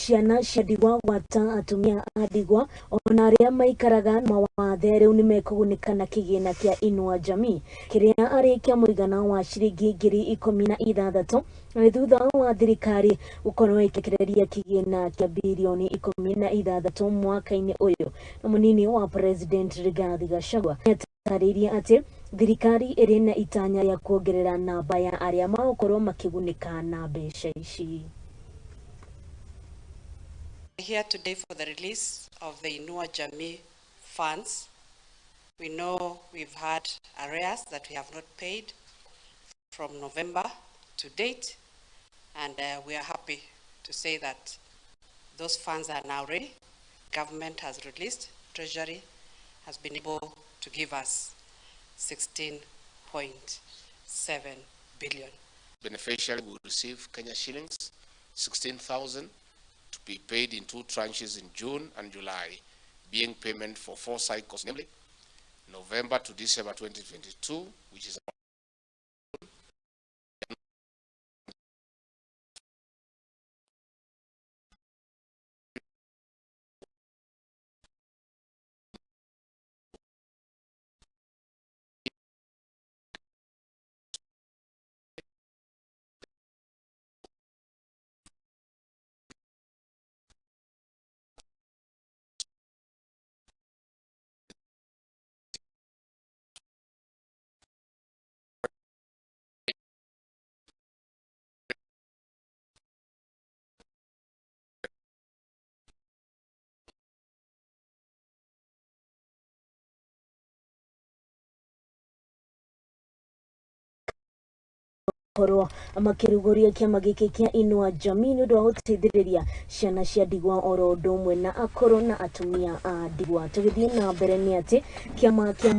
ciana cia ndigwa gwata atumia a ndigwa ona aria maikaraga mawathe riu nimekugunika na kigina kia Inua Jamii kiria ari kia muigana wa ciringi 16,000 na thutha wa thirikari ukorwo ikikireria kigina kia bilioni 16 mwaka-ini uyu na munini wa president GACHAGUA tarĩirie ati thirikari iri na itanya ya kuongerera namba ya aria magukorwo makigunika na mbeca ici. Here today for the release of the Inua Jamii funds. We know we've had arrears that we have not paid from November to date, and we are happy to say that those funds are now ready. Government has released, Treasury has been able to give us 16.7 billion. Beneficiary will receive Kenya shillings 16,000 to be paid in 2 tranches in June and July, being payment for 4 cycles, namely November to December 2022, which is korwo makiruguria kiama giki kia Inua Jamii ni ndwa guteithiriria ciana cia ndigwa oro ndumwe na akoro na atumia a ndigwa. Tugithie na mbere ni ati kiama